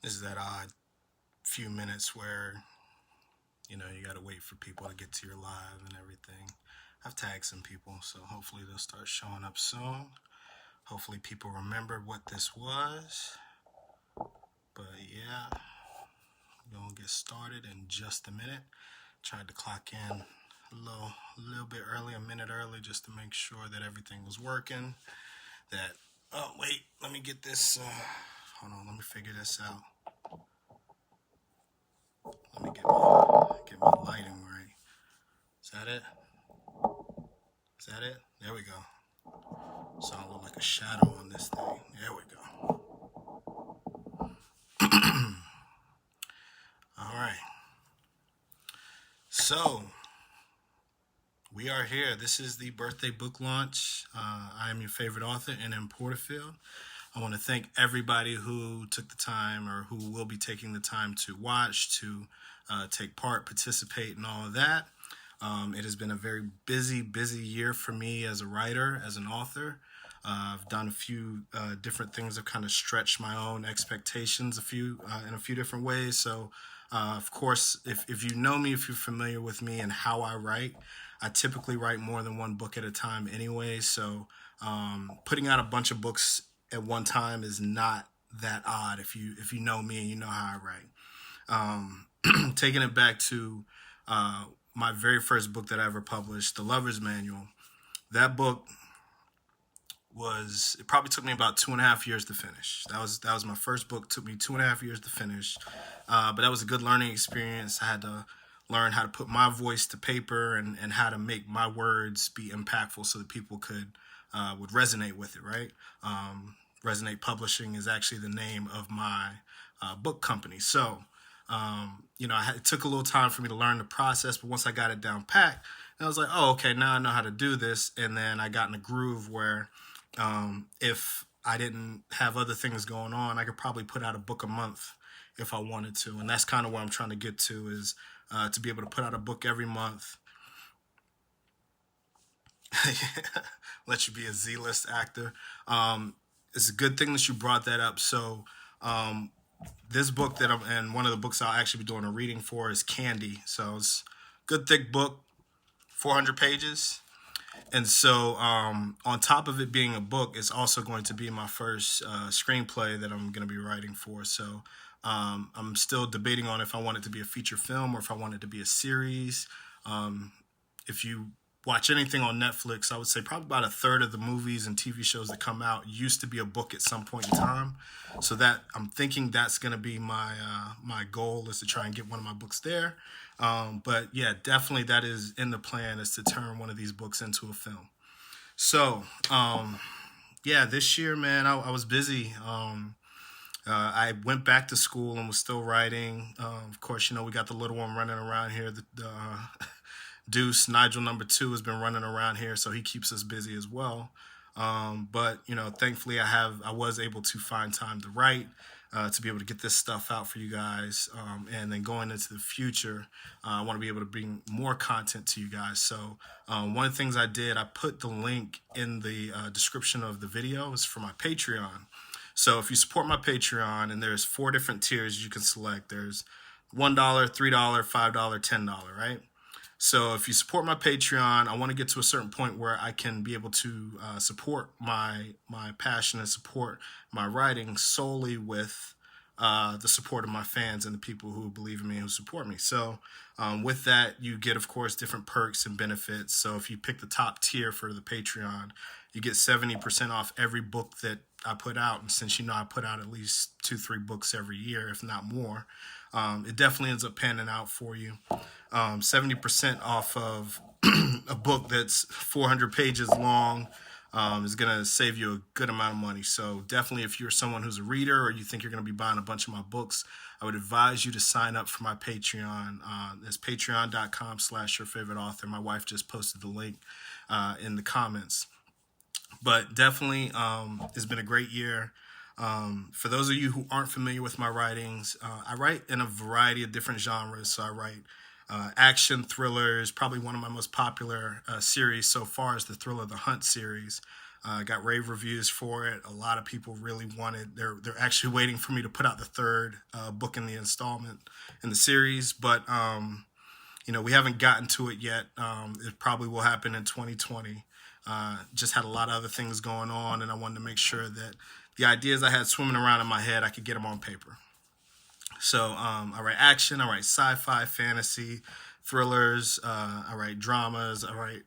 This is that odd few minutes where, you got to wait for people to get to your live and everything. I've tagged some people, so hopefully they'll start showing up soon. Hopefully people remember what this was. But yeah, we're going to get started in just a minute. Tried to clock in a little bit early, a minute early, just to make sure that everything was working. That, oh, wait, let me get this, hold on, let me figure this out. Let me get my lighting right. Is that it? Is that it? There we go. So I look like a shadow on this thing. There we go. All right. So we are here. This is the birthday book launch. I am your favorite author, N.M. Porterfield. I want to thank everybody who took the time or who will be taking the time to watch, to take part, participate, and all of that. It has been a very busy year for me as a writer, as an author. I've done a few different things that kind of stretched my own expectations in a few different ways. So, of course, if you know me, if you're familiar with me and how I write, I typically write more than one book at a time anyway. So, putting out a bunch of books at one time is not that odd if you know me and you know how I write. Taking it back to my very first book that I ever published, The Lover's Manual. That book it probably took me about 2.5 years to finish. That was my first book. It took me 2.5 years to finish, but that was a good learning experience. I had to learn how to put my voice to paper and how to make my words be impactful so that people would resonate with it. Right. Resonate Publishing is actually the name of my book company. So it took a little time for me to learn the process, but once I got it down packed, I was like, oh, okay, now I know how to do this. And then I got in a groove where if I didn't have other things going on, I could probably put out a book a month if I wanted to. And that's kind of where I'm trying to get to is to be able to put out a book every month. Let you be a Z-list actor. It's a good thing that you brought that up. So this book and one of the books I'll actually be doing a reading for is Candy. So it's a good thick book, 400 pages. And so on top of it being a book, it's also going to be my first screenplay that I'm going to be writing for. So I'm still debating on if I want it to be a feature film or if I want it to be a series. If you watch anything on Netflix, I would say probably about a third of the movies and TV shows that come out used to be a book at some point in time. So that I'm thinking that's going to be my goal is to try and get one of my books there. But yeah, definitely that is in the plan is to turn one of these books into a film. So yeah, this year, man, I was busy. I went back to school and was still writing. Of course, we got the little one running around here. The Deuce, Nigel number 2, has been running around here, so he keeps us busy as well. But thankfully, I was able to find time to write, to be able to get this stuff out for you guys, and then going into the future, I want to be able to bring more content to you guys. So one of the things I did, I put the link in the description of the video. It's for my Patreon. So if you support my Patreon, and there's 4 different tiers you can select. There's $1, $3, $5, $10, right? So if you support my Patreon, I want to get to a certain point where I can be able to support my passion and support my writing solely with the support of my fans and the people who believe in me and who support me. So with that, you get, of course, different perks and benefits. So if you pick the top tier for the Patreon, you get 70% off every book that I put out. And since I put out at least 2-3 books every year, if not more, it definitely ends up panning out for you. 70% off of a book that's 400 pages long is going to save you a good amount of money. So definitely if you're someone who's a reader or you think you're going to be buying a bunch of my books, I would advise you to sign up for my Patreon. It's patreon.com/yourfavoriteauthor. My wife just posted the link in the comments. But definitely it's been a great year. For those of you who aren't familiar with my writings, I write in a variety of different genres. So I write action thrillers. Probably one of my most popular series so far is the Thriller The Hunt series. Got rave reviews for it. A lot of people really wanted. They're actually waiting for me to put out the third book in the installment in the series, but we haven't gotten to it yet. It probably will happen in 2020. Just had a lot of other things going on, and I wanted to make sure that the ideas I had swimming around in my head, I could get them on paper. So I write action, I write sci-fi, fantasy, thrillers, I write dramas, I write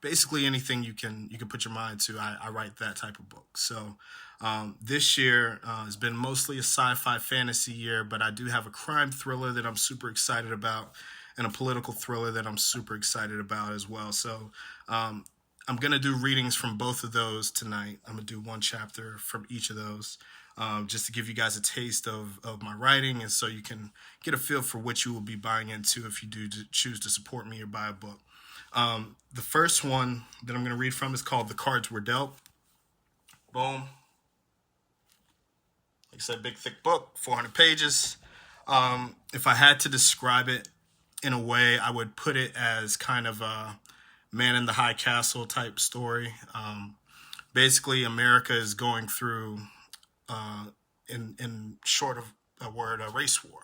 basically anything you can put your mind to. I write that type of book. So this year has been mostly a sci-fi fantasy year, but I do have a crime thriller that I'm super excited about, and a political thriller that I'm super excited about as well. So I'm going to do readings from both of those tonight. I'm going to do one chapter from each of those, just to give you guys a taste of my writing, and so you can get a feel for what you will be buying into if you do choose to support me or buy a book. The first one that I'm going to read from is called The Cards Were Dealt. Boom. Like I said, big, thick book, 400 pages. If I had to describe it in a way, I would put it as kind of a Man in the High Castle type story. Basically, America is going through, in short of a word, a race war.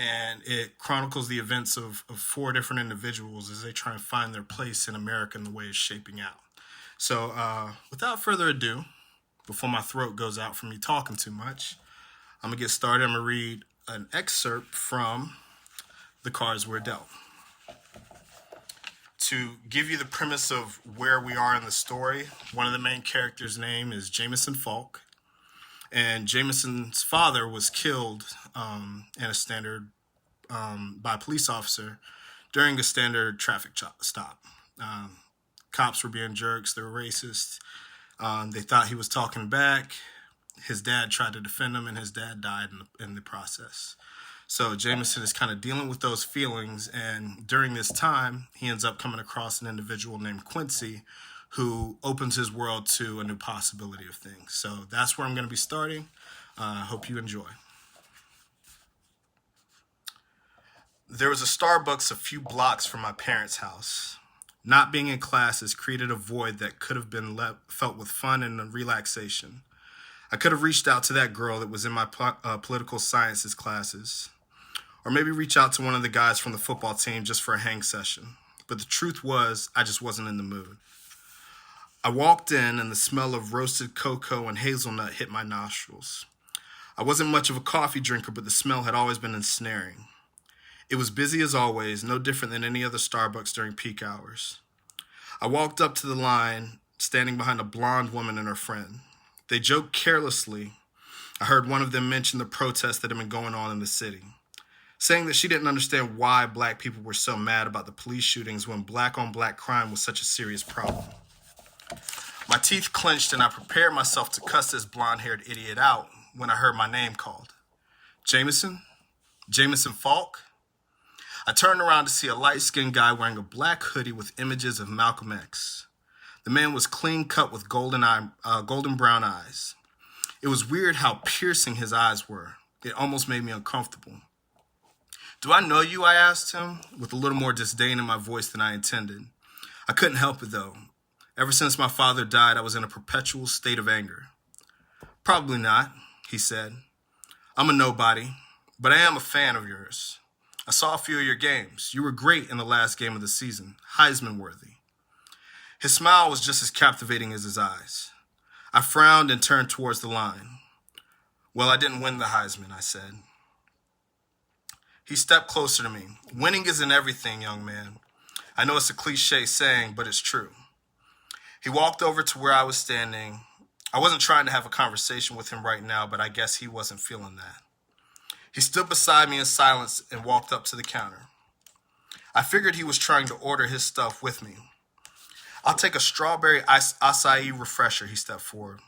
And it chronicles the events of four different individuals as they try and find their place in America and the way it's shaping out. So without further ado, before my throat goes out from me talking too much, I'm going to get started. I'm going to read an excerpt from The Cards Were Dealt. To give you the premise of where we are in the story, one of the main characters' name is Jameson Falk. And Jameson's father was killed in a standard by a police officer during a standard traffic stop. Cops were being jerks. They were racist. They thought he was talking back. His dad tried to defend him, and his dad died in the process. So Jameson is kind of dealing with those feelings, and during this time, he ends up coming across an individual named Quincy, who opens his world to a new possibility of things. So that's where I'm going to be starting. Hope you enjoy. There was a Starbucks a few blocks from my parents' house. Not being in classes created a void that could have been felt with fun and relaxation. I could have reached out to that girl that was in my political sciences classes, or maybe reach out to one of the guys from the football team just for a hang session. But the truth was, I just wasn't in the mood. I walked in and the smell of roasted cocoa and hazelnut hit my nostrils. I wasn't much of a coffee drinker, but the smell had always been ensnaring. It was busy as always, no different than any other Starbucks during peak hours. I walked up to the line, standing behind a blonde woman and her friend. They joked carelessly. I heard one of them mention the protests that had been going on in the city, saying that she didn't understand why black people were so mad about the police shootings when black-on-black crime was such a serious problem. My teeth clenched and I prepared myself to cuss this blonde-haired idiot out when I heard my name called. Jameson? Jameson Falk? I turned around to see a light-skinned guy wearing a black hoodie with images of Malcolm X. The man was clean-cut with golden brown eyes. It was weird how piercing his eyes were. It almost made me uncomfortable. "Do I know you?" I asked him, with a little more disdain in my voice than I intended. I couldn't help it, though. Ever since my father died, I was in a perpetual state of anger. "Probably not," he said. "I'm a nobody, but I am a fan of yours. I saw a few of your games. You were great in the last game of the season, Heisman worthy." His smile was just as captivating as his eyes. I frowned and turned towards the line. "Well, I didn't win the Heisman," I said. He stepped closer to me. "Winning isn't everything, young man. I know it's a cliche saying, but it's true." He walked over to where I was standing. I wasn't trying to have a conversation with him right now, but I guess he wasn't feeling that. He stood beside me in silence and walked up to the counter. I figured he was trying to order his stuff with me. "I'll take a strawberry acai refresher," he stepped forward.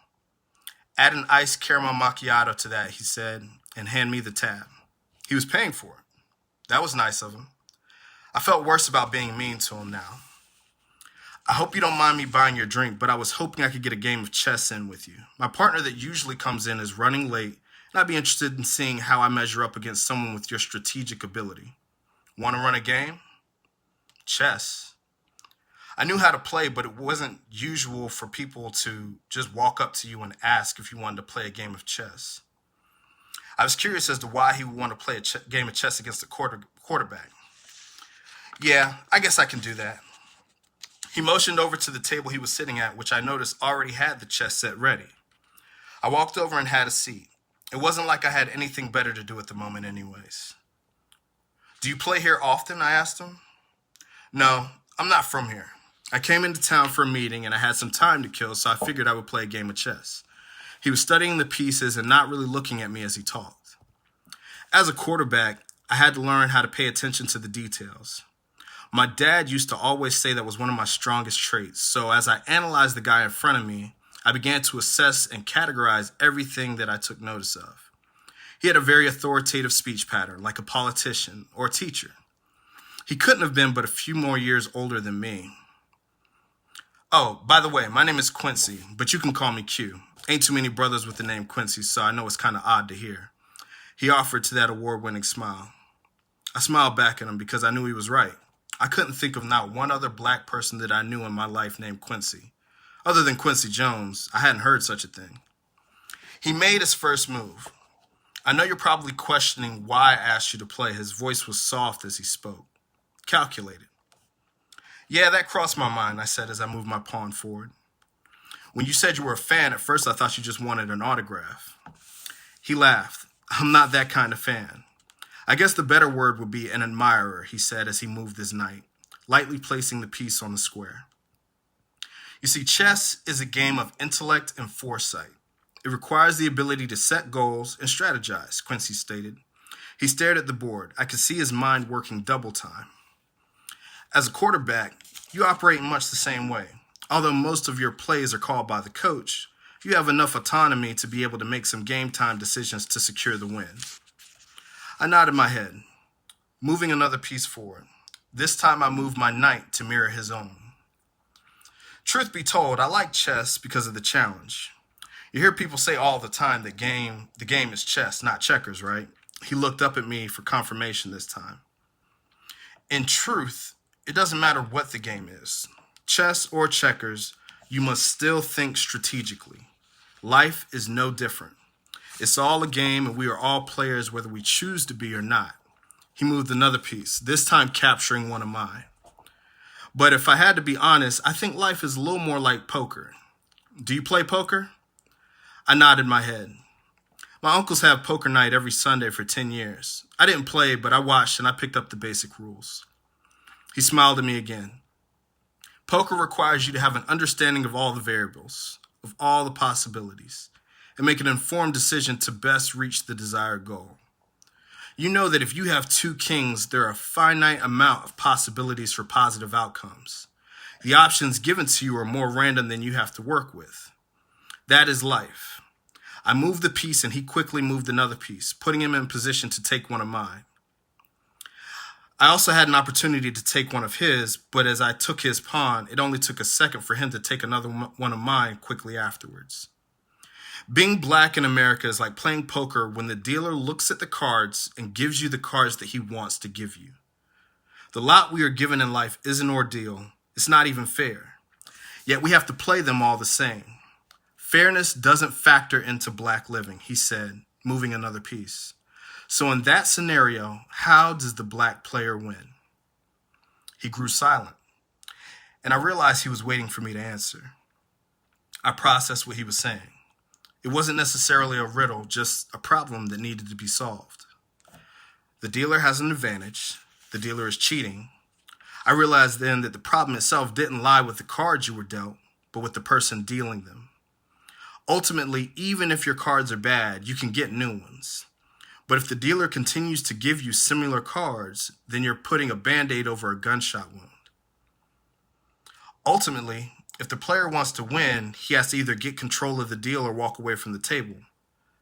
"Add an iced caramel macchiato to that," he said, and hand me the tab. He was paying for it. That was nice of him. I felt worse about being mean to him now. "I hope you don't mind me buying your drink, but I was hoping I could get a game of chess in with you. My partner that usually comes in is running late, and I'd be interested in seeing how I measure up against someone with your strategic ability. Want to run a game?" "Chess?" I knew how to play, but it wasn't usual for people to just walk up to you and ask if you wanted to play a game of chess. I was curious as to why he would want to play a game of chess against a quarterback. Yeah, I guess I can do that. He motioned over to the table he was sitting at, which I noticed already had the chess set ready. I walked over and had a seat. It wasn't like I had anything better to do at the moment anyways. Do you play here often? I asked him. No, I'm not from here. I came into town for a meeting and I had some time to kill, so I figured I would play a game of chess. He was studying the pieces and not really looking at me as he talked. As a quarterback, I had to learn how to pay attention to the details. My dad used to always say that was one of my strongest traits, so as I analyzed the guy in front of me, I began to assess and categorize everything that I took notice of. He had a very authoritative speech pattern, like a politician or a teacher. He couldn't have been but a few more years older than me. Oh, by the way, my name is Quincy, but you can call me Q. Ain't too many brothers with the name Quincy, so I know it's kind of odd to hear. He offered to that award-winning smile. I smiled back at him because I knew he was right. I couldn't think of not one other black person that I knew in my life named Quincy. Other than Quincy Jones, I hadn't heard such a thing. He made his first move. I know you're probably questioning why I asked you to play. His voice was soft as he spoke. Calculated. Yeah, that crossed my mind, I said as I moved my pawn forward. When you said you were a fan, at first I thought you just wanted an autograph. He laughed. I'm not that kind of fan. I guess the better word would be an admirer, he said as he moved his knight, lightly placing the piece on the square. You see, chess is a game of intellect and foresight. It requires the ability to set goals and strategize, Quincy stated. He stared at the board. I could see his mind working double time. As a quarterback, you operate in much the same way. Although most of your plays are called by the coach, you have enough autonomy to be able to make some game time decisions to secure the win. I nodded my head, moving another piece forward. This time I moved my knight to mirror his own. Truth be told, I like chess because of the challenge. You hear people say all the time that the game is chess, not checkers, right? He looked up at me for confirmation this time. In truth, it doesn't matter what the game is. Chess or checkers, you must still think strategically. Life is no different. It's all a game and we are all players whether we choose to be or not. He moved another piece, this time capturing one of mine. But if I had to be honest, I think life is a little more like poker. Do you play poker? I nodded my head. My uncles have poker night every Sunday for 10 years. I didn't play, but I watched and I picked up the basic rules. He smiled at me again. Poker requires you to have an understanding of all the variables, of all the possibilities, and make an informed decision to best reach the desired goal. You know that if you have two kings, there are a finite amount of possibilities for positive outcomes. The options given to you are more random than you have to work with. That is life. I moved the piece and he quickly moved another piece, putting him in position to take one of mine. I also had an opportunity to take one of his, but as I took his pawn, it only took a second for him to take another one of mine quickly afterwards. Being black in America is like playing poker when the dealer looks at the cards and gives you the cards that he wants to give you. The lot we are given in life is an ordeal. It's not even fair. Yet we have to play them all the same. Fairness doesn't factor into black living, he said, moving another piece. So in that scenario, how does the black player win? He grew silent, and I realized he was waiting for me to answer. I processed what he was saying. It wasn't necessarily a riddle, just a problem that needed to be solved. The dealer has an advantage. The dealer is cheating. I realized then that the problem itself didn't lie with the cards you were dealt, but with the person dealing them. Ultimately, even if your cards are bad, you can get new ones. But if the dealer continues to give you similar cards, then you're putting a Band-Aid over a gunshot wound. Ultimately, if the player wants to win, he has to either get control of the deal or walk away from the table.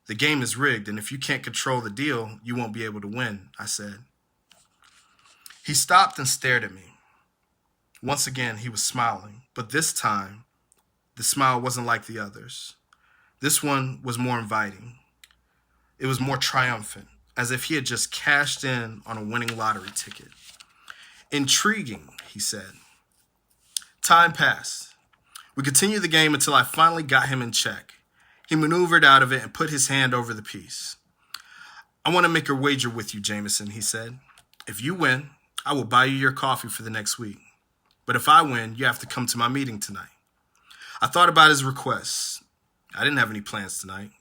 The game is rigged, and if you can't control the deal, you won't be able to win, I said. He stopped and stared at me. Once again, he was smiling, but this time, the smile wasn't like the others. This one was more inviting. It was more triumphant, as if he had just cashed in on a winning lottery ticket. Intriguing, he said. Time passed. We continued the game until I finally got him in check. He maneuvered out of it and put his hand over the piece. "I want to make a wager with you, Jameson," he said. "If you win, I will buy you your coffee for the next week. But if I win, you have to come to my meeting tonight." I thought about his requests. I didn't have any plans tonight.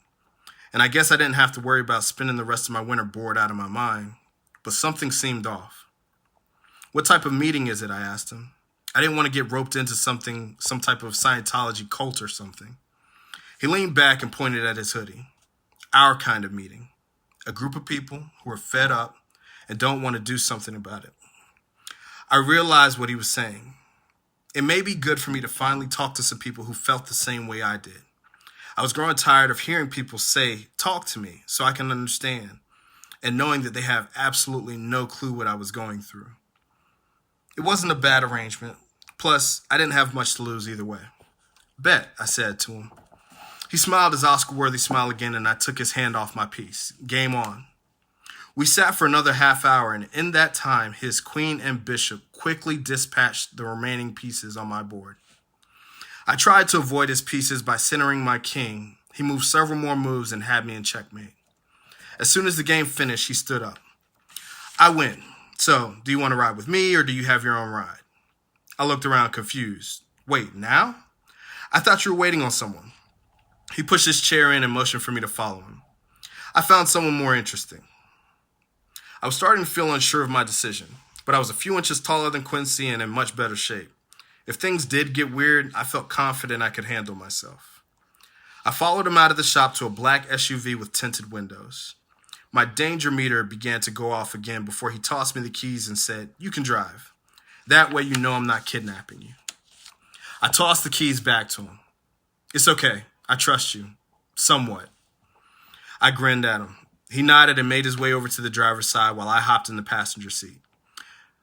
And I guess I didn't have to worry about spending the rest of my winter bored out of my mind. But something seemed off. "What type of meeting is it?" I asked him. I didn't want to get roped into some type of Scientology cult or something. He leaned back and pointed at his hoodie. "Our kind of meeting. A group of people who are fed up and don't want to do something about it." I realized what he was saying. It may be good for me to finally talk to some people who felt the same way I did. I was growing tired of hearing people say, "Talk to me so I can understand," and knowing that they have absolutely no clue what I was going through. It wasn't a bad arrangement. Plus, I didn't have much to lose either way. "Bet," I said to him. He smiled his Oscar-worthy smile again, and I took his hand off my piece. Game on. We sat for another half hour, and in that time, his queen and bishop quickly dispatched the remaining pieces on my board. I tried to avoid his pieces by centering my king. He moved several more moves and had me in checkmate. As soon as the game finished, he stood up. "I win. So, do you want to ride with me, or do you have your own ride?" I looked around confused. "Wait, now? I thought you were waiting on someone." He pushed his chair in and motioned for me to follow him. I found someone more interesting. I was starting to feel unsure of my decision, but I was a few inches taller than Quincy and in much better shape. If things did get weird, I felt confident I could handle myself. I followed him out of the shop to a black SUV with tinted windows. My danger meter began to go off again before he tossed me the keys and said, "You can drive. That way you know I'm not kidnapping you." I tossed the keys back to him. "It's okay. I trust you. Somewhat." I grinned at him. He nodded and made his way over to the driver's side while I hopped in the passenger seat.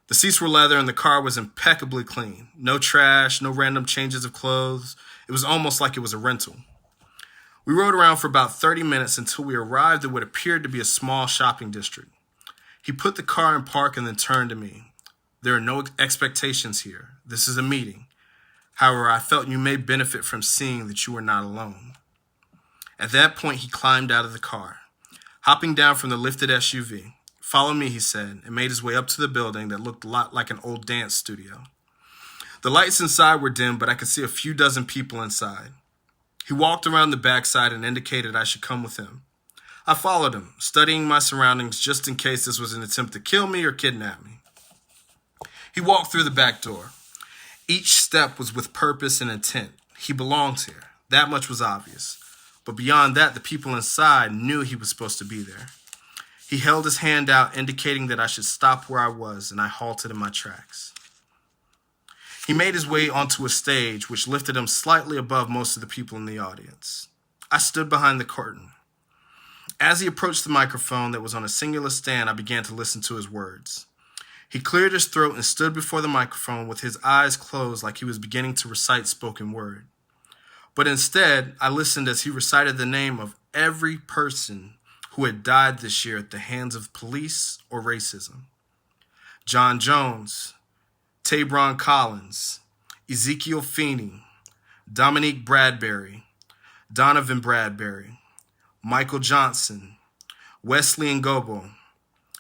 The seats were leather and the car was impeccably clean. No trash, no random changes of clothes. It was almost like it was a rental. We rode around for about 30 minutes until we arrived at what appeared to be a small shopping district. He put the car in park and then turned to me. "There are no expectations here. This is a meeting. However, I felt you may benefit from seeing that you are not alone." At that point, he climbed out of the car. Hopping down from the lifted SUV, "Follow me," he said, and made his way up to the building that looked a lot like an old dance studio. The lights inside were dim, but I could see a few dozen people inside. He walked around the backside and indicated I should come with him. I followed him, studying my surroundings just in case this was an attempt to kill me or kidnap me. He walked through the back door. Each step was with purpose and intent. He belonged here. That much was obvious. But beyond that, the people inside knew he was supposed to be there. He held his hand out, indicating that I should stop where I was, and I halted in my tracks. He made his way onto a stage, which lifted him slightly above most of the people in the audience. I stood behind the curtain. As he approached the microphone that was on a singular stand, I began to listen to his words. He cleared his throat and stood before the microphone with his eyes closed like he was beginning to recite spoken word. But instead, I listened as he recited the name of every person who had died this year at the hands of police or racism. John Jones, Tabron Collins, Ezekiel Feeney, Dominique Bradbury, Donovan Bradbury, Michael Johnson, Wesley Ngobo.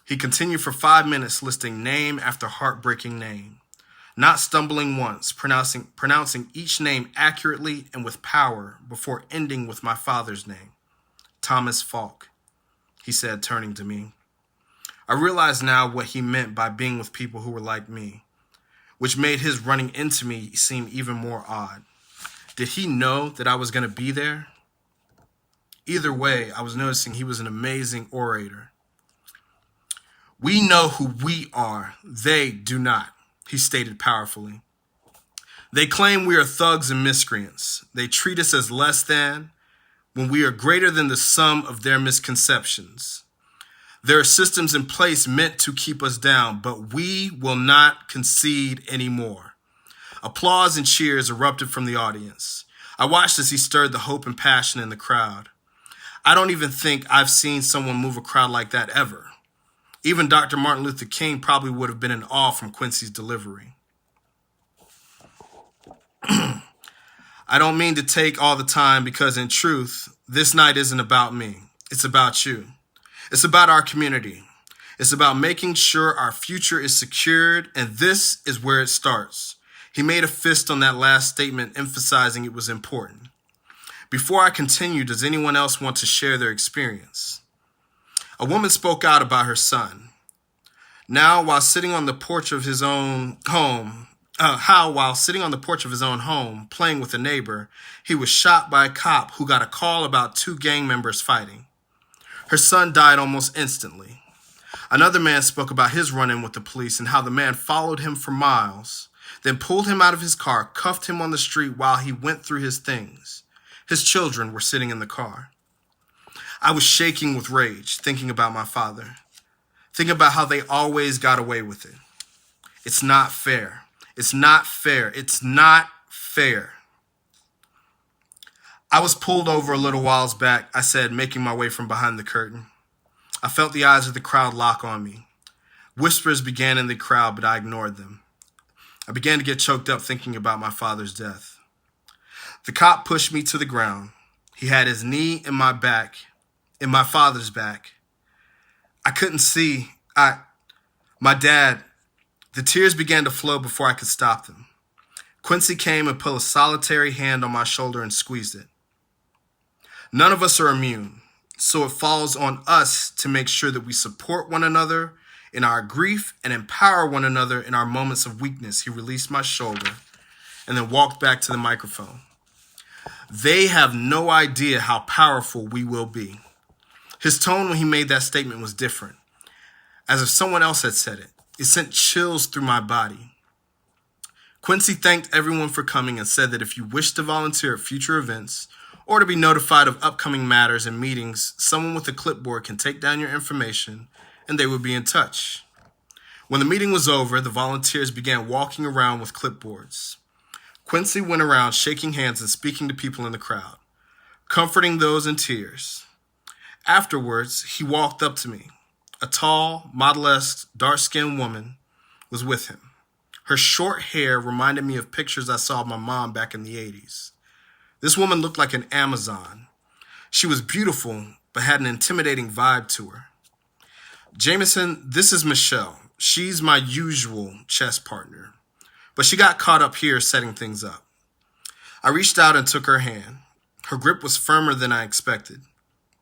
He continued for 5 minutes listing name after heartbreaking name, not stumbling once, pronouncing each name accurately and with power before ending with my father's name, Thomas Falk, he said, turning to me. I realized now what he meant by being with people who were like me, which made his running into me seem even more odd. Did he know that I was going to be there? Either way, I was noticing he was an amazing orator. "We know who we are. They do not," he stated powerfully. "They claim we are thugs and miscreants. They treat us as less than when we are greater than the sum of their misconceptions. There are systems in place meant to keep us down, but we will not concede anymore." Applause and cheers erupted from the audience. I watched as he stirred the hope and passion in the crowd. I don't even think I've seen someone move a crowd like that ever. Even Dr. Martin Luther King probably would have been in awe from Quincy's delivery. I don't mean to take all the time because in truth, this night isn't about me. It's about you. It's about our community. It's about making sure our future is secured, and this is where it starts. He made a fist on that last statement, emphasizing it was important. Before I continue, does anyone else want to share their experience? A woman spoke out about her son. Now, while sitting on the porch of his own home, while sitting on the porch of his own home, playing with a neighbor, he was shot by a cop who got a call about two gang members fighting. Her son died almost instantly. Another man spoke about his run-in with the police and how the man followed him for miles, then pulled him out of his car, cuffed him on the street while he went through his things. His children were sitting in the car. I was shaking with rage, thinking about my father, thinking about how they always got away with it. It's not fair. It's not fair. It's not fair. I was pulled over a little whiles back, I said, making my way from behind the curtain. I felt the eyes of the crowd lock on me. Whispers began in the crowd, but I ignored them. I began to get choked up thinking about my father's death. The cop pushed me to the ground. He had his knee in my back, in my father's back. I couldn't see. My dad, the tears began to flow before I could stop them. Quincy came and put a solitary hand on my shoulder and squeezed it. None of us are immune, so it falls on us to make sure that we support one another in our grief and empower one another in our moments of weakness. He released my shoulder and then walked back to the microphone. They have no idea how powerful we will be. His tone when he made that statement was different, as if someone else had said it. It sent chills through my body. Quincy thanked everyone for coming and said that if you wish to volunteer at future events or to be notified of upcoming matters and meetings, someone with a clipboard can take down your information and they will be in touch. When the meeting was over, the volunteers began walking around with clipboards. Quincy went around shaking hands and speaking to people in the crowd, comforting those in tears. Afterwards, he walked up to me. A tall, model-esque, dark-skinned woman was with him. Her short hair reminded me of pictures I saw of my mom back in the 80s. This woman looked like an Amazon. She was beautiful, but had an intimidating vibe to her. Jameson, this is Michelle. She's my usual chess partner, but she got caught up here setting things up. I reached out and took her hand. Her grip was firmer than I expected.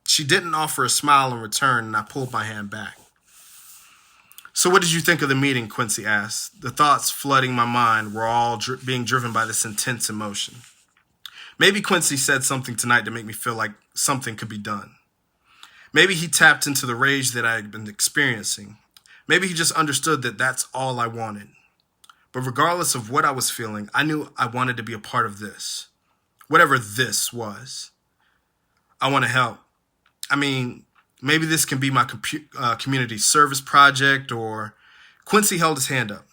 She didn't offer a smile in return, and I pulled my hand back. So what did you think of the meeting, Quincy asked. The thoughts flooding my mind were all being driven by this intense emotion. Maybe Quincy said something tonight to make me feel like something could be done. Maybe he tapped into the rage that I had been experiencing. Maybe he just understood that that's all I wanted. But regardless of what I was feeling, I knew I wanted to be a part of this. Whatever this was. I want to help. I mean, maybe this can be my community service project, or Quincy held his hand up.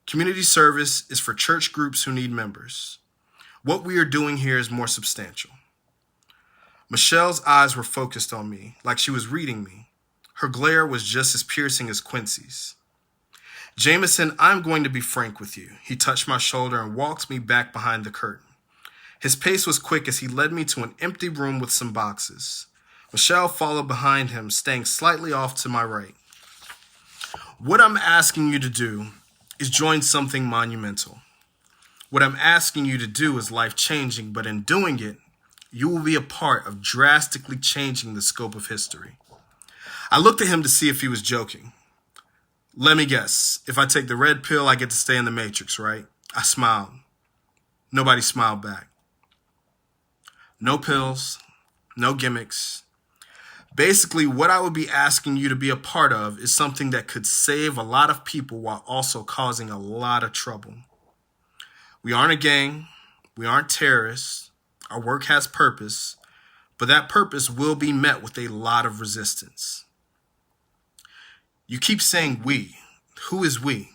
Community service is for church groups who need members. What we are doing here is more substantial. Michelle's eyes were focused on me, like she was reading me. Her glare was just as piercing as Quincy's. Jameson, I'm going to be frank with you. He touched my shoulder and walked me back behind the curtain. His pace was quick as he led me to an empty room with some boxes. Michelle followed behind him, staying slightly off to my right. What I'm asking you to do is join something monumental. What I'm asking you to do is life-changing, but in doing it, you will be a part of drastically changing the scope of history. I looked at him to see if he was joking. Let me guess. If I take the red pill, I get to stay in the Matrix, right? I smiled. Nobody smiled back. No pills, no gimmicks. Basically, what I would be asking you to be a part of is something that could save a lot of people while also causing a lot of trouble. We aren't a gang. We aren't terrorists. Our work has purpose, but that purpose will be met with a lot of resistance. You keep saying we. Who is we?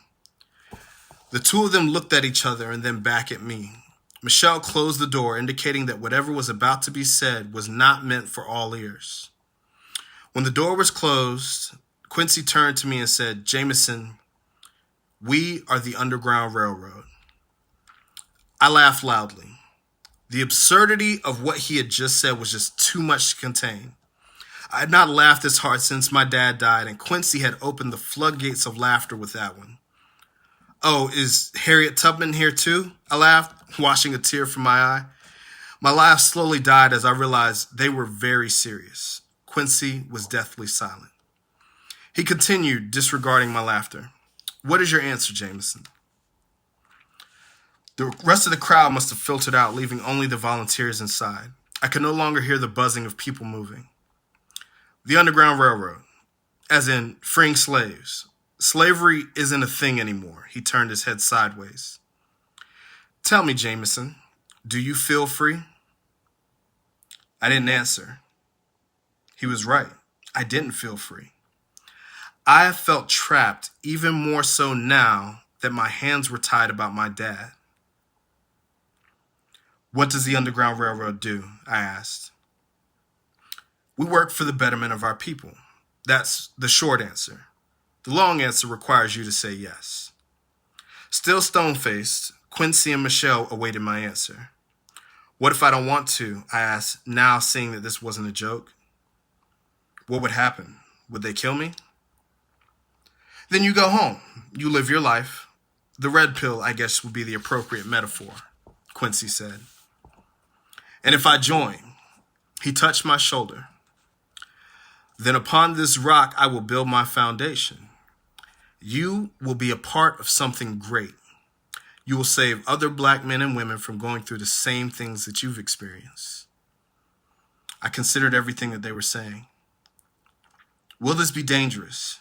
The two of them looked at each other and then back at me. Michelle closed the door, indicating that whatever was about to be said was not meant for all ears. When the door was closed, Quincy turned to me and said, Jameson, we are the Underground Railroad. I laughed loudly. The absurdity of what he had just said was just too much to contain. I had not laughed this hard since my dad died, and Quincy had opened the floodgates of laughter with that one. Oh, is Harriet Tubman here too? I laughed, washing a tear from my eye. My laugh slowly died as I realized they were very serious. Quincy was deathly silent. He continued, disregarding my laughter. What is your answer, Jameson? The rest of the crowd must have filtered out, leaving only the volunteers inside. I could no longer hear the buzzing of people moving. The Underground Railroad, as in freeing slaves. Slavery isn't a thing anymore. He turned his head sideways. Tell me, Jameson, do you feel free? I didn't answer. He was right. I didn't feel free. I felt trapped, even more so now that my hands were tied about my dad. What does the Underground Railroad do? I asked. We work for the betterment of our people. That's the short answer. The long answer requires you to say yes. Still stone-faced, Quincy and Michelle awaited my answer. What if I don't want to? I asked, now seeing that this wasn't a joke. What would happen? Would they kill me? Then you go home. You live your life. The red pill, I guess, would be the appropriate metaphor, Quincy said. And if I join, he touched my shoulder. Then upon this rock I will build my foundation. You will be a part of something great. You will save other black men and women from going through the same things that you've experienced. I considered everything that they were saying. Will this be dangerous?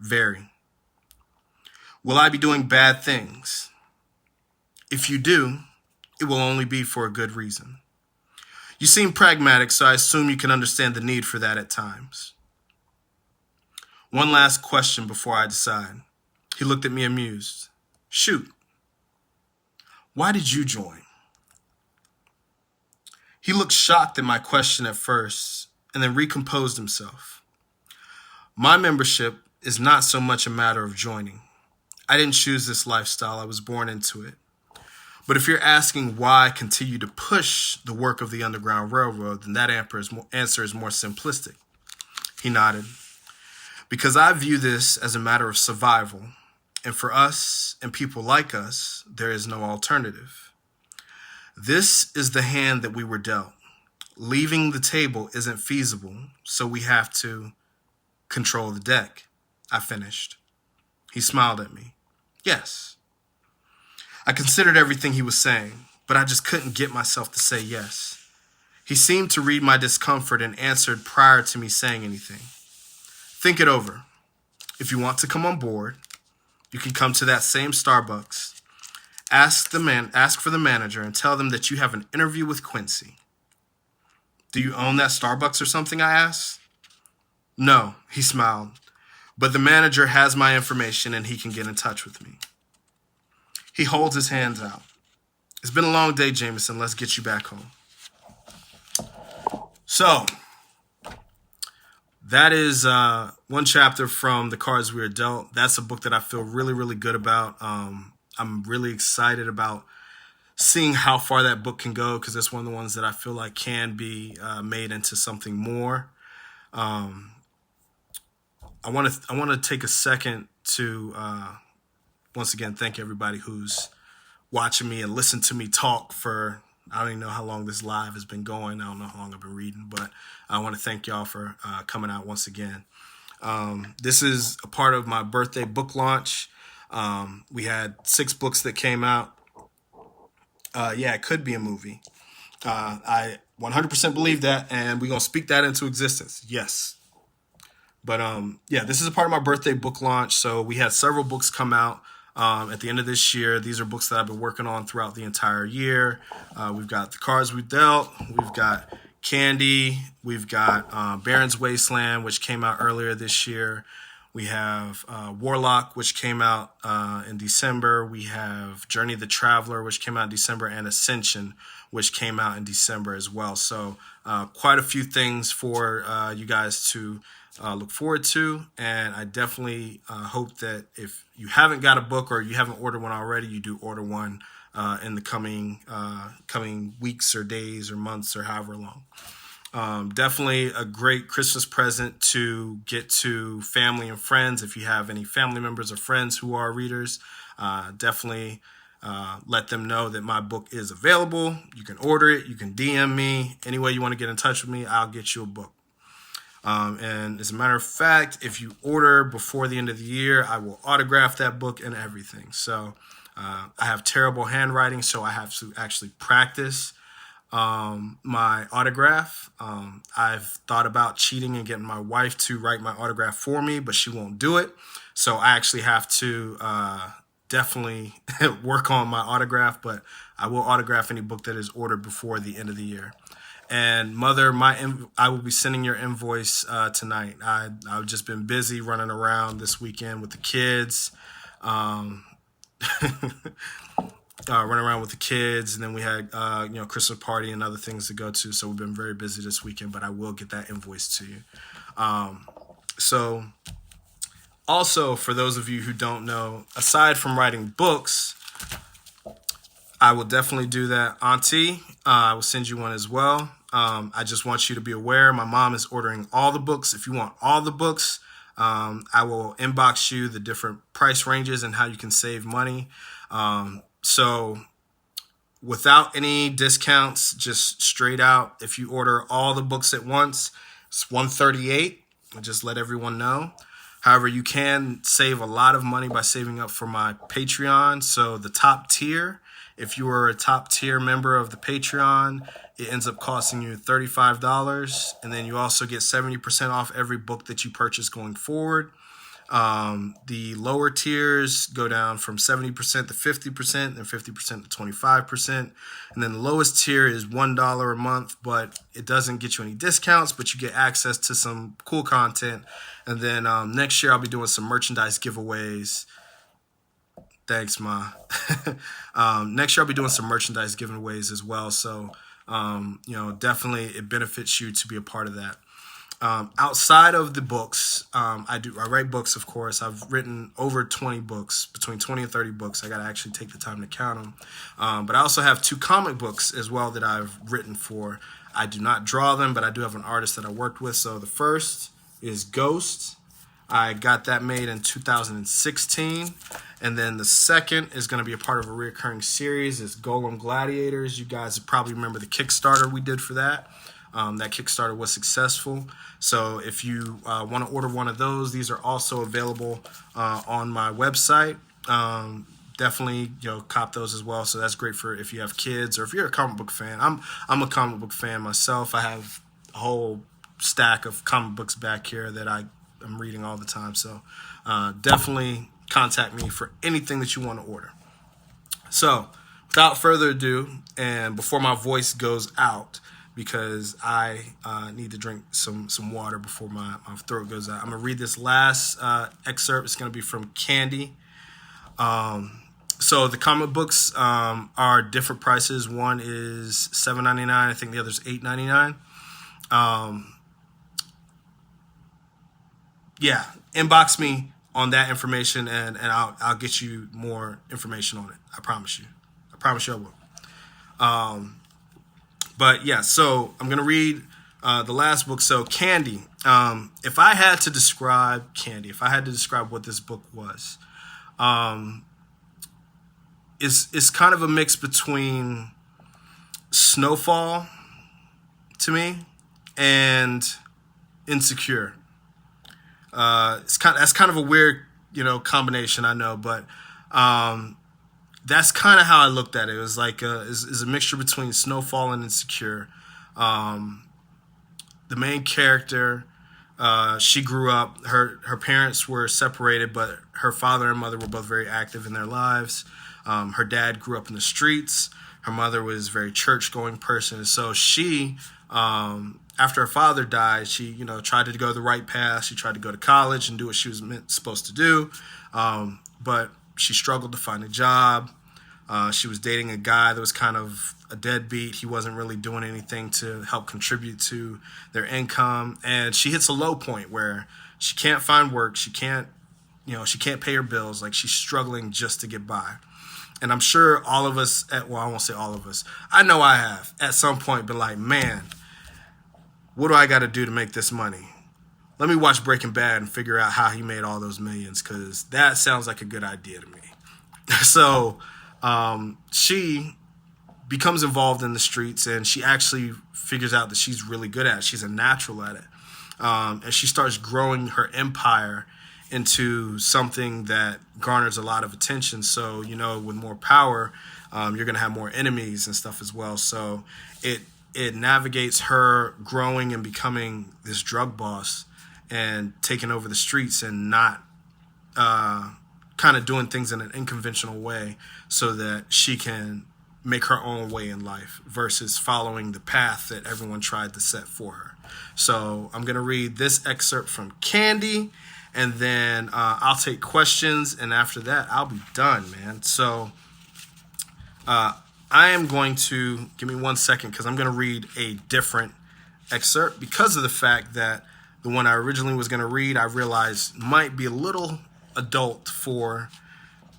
Very. Will I be doing bad things? If you do, it will only be for a good reason. You seem pragmatic, so I assume you can understand the need for that at times. One last question before I decide. He looked at me amused. Shoot. Why did you join? He looked shocked at my question at first, and then recomposed himself. My membership is not so much a matter of joining. I didn't choose this lifestyle. I was born into it. But if you're asking why I continue to push the work of the Underground Railroad, then that answer is more simplistic. He nodded. Because I view this as a matter of survival. And for us and people like us, there is no alternative. This is the hand that we were dealt. Leaving the table isn't feasible, so we have to control the deck. I finished. He smiled at me. Yes. I considered everything he was saying, but I just couldn't get myself to say yes. He seemed to read my discomfort and answered prior to me saying anything. Think it over. If you want to come on board, you can come to that same Starbucks. Ask for the manager and tell them that you have an interview with Quincy. Do you own that Starbucks or something? I asked. No, he smiled. But the manager has my information and he can get in touch with me. He holds his hands out. It's been a long day, Jameson. Let's get you back home. So, that is one chapter from The Cards We Are Dealt. That's a book that I feel really, really good about. I'm really excited about seeing how far that book can go because it's one of the ones that I feel like can be made into something more. I want to take a second to once again thank everybody who's watching me and listen to me talk for, I don't even know how long this live has been going. I don't know how long I've been reading, but I want to thank y'all for coming out once again. This is a part of my birthday book launch. We had 6 books that came out. Yeah, it could be a movie. I 100% believe that, and we're going to speak that into existence. Yes. But yeah, this is a part of my birthday book launch. So we had several books come out at the end of this year. These are books that I've been working on throughout the entire year. We've got The Cards We Dealt. We've got Candy. We've got Baron's Wasteland, which came out earlier this year. We have Warlock, which came out in December. We have Journey the Traveler, which came out in December, and Ascension, which came out in December as well. So quite a few things for you guys to look forward to. And I definitely hope that if you haven't got a book or you haven't ordered one already, you do order one in the coming weeks or days or months or however long. Definitely a great Christmas present to get to family and friends. If you have any family members or friends who are readers, definitely let them know that my book is available. You can order it. You can DM me. Any way you want to get in touch with me, I'll get you a book. And as a matter of fact, if you order before the end of the year, I will autograph that book and everything. So I have terrible handwriting, so I have to actually practice my autograph. I've thought about cheating and getting my wife to write my autograph for me, but she won't do it. So I actually have to definitely work on my autograph, but I will autograph any book that is ordered before the end of the year. And Mother, I will be sending your invoice tonight. I've just been busy running around this weekend with the kids. Run around with the kids, and then we had Christmas party and other things to go to. So we've been very busy this weekend, but I will get that invoice to you. So also, for those of you who don't know, aside from writing books, I will definitely do that. Auntie, I will send you one as well. I just want you to be aware, my mom is ordering all the books. If you want all the books, I will inbox you the different price ranges and how you can save money. So without any discounts, just straight out, if you order all the books at once, it's $138. I'll just let everyone know. However, you can save a lot of money by saving up for my Patreon. So the top tier, if you are a top tier member of the Patreon, it ends up costing you $35. And then you also get 70% off every book that you purchase going forward. The lower tiers go down from 70% to 50% and 50% to 25%. And then the lowest tier is $1 a month, but it doesn't get you any discounts, but you get access to some cool content. And then next year I'll be doing some merchandise giveaways. Thanks, Ma. Next year I'll be doing some merchandise giveaways as well. So, definitely it benefits you to be a part of that. Outside of the books, I write books, of course. I've written over 20 books, between 20 and 30 books. I got to actually take the time to count them. But I also have 2 comic books as well that I've written for. I do not draw them, but I do have an artist that I worked with. So the first is Ghost. I got that made in 2016. And then the second is going to be a part of a recurring series. It's Golem Gladiators. You guys probably remember the Kickstarter we did for that. That Kickstarter was successful. So if you want to order one of those, these are also available on my website. Definitely, cop those as well. So that's great for if you have kids or if you're a comic book fan. I'm a comic book fan myself. I have a whole stack of comic books back here that I'm reading all the time. So definitely contact me for anything that you want to order. So without further ado, and before my voice goes out, because I need to drink some water before my throat goes out, I'm going to read this last excerpt. It's going to be from Candy. So the comic books are different prices. One is $7.99. I think the other is $8.99. Yeah, inbox me on that information, and I'll get you more information on it. I promise you. I promise you I will. But yeah, so I'm going to read the last book. So Candy, if I had to describe Candy, if I had to describe what this book was, it's kind of a mix between Snowfall to me and Insecure. That's kind of a weird, combination, I know, but that's kind of how I looked at it. It was like is a mixture between Snowfall and Insecure. The main character, she grew up. Her parents were separated, but her father and mother were both very active in their lives. Her dad grew up in the streets. Her mother was a very church-going person. So she, after her father died, she tried to go the right path. She tried to go to college and do what she was supposed to do, but she struggled to find a job. She was dating a guy that was kind of a deadbeat. He wasn't really doing anything to help contribute to their income. And she hits a low point where she can't find work. She can't pay her bills. Like, she's struggling just to get by. And I'm sure all of us, well, I won't say all of us, I know I have at some point been like, man, what do I got to do to make this money? Let me watch Breaking Bad and figure out how he made all those millions, because that sounds like a good idea to me. So she becomes involved in the streets, and she actually figures out that she's really good at it. She's a natural at it. And she starts growing her empire into something that garners a lot of attention. So, with more power, you're going to have more enemies and stuff as well. So it navigates her growing and becoming this drug boss and taking over the streets and not kind of doing things in an unconventional way so that she can make her own way in life versus following the path that everyone tried to set for her. So I'm going to read this excerpt from Candy, and then I'll take questions, and after that, I'll be done, man. So I am going to, give me 1 second, because I'm going to read a different excerpt because of the fact that the one I originally was going to read, I realized might be a little adult for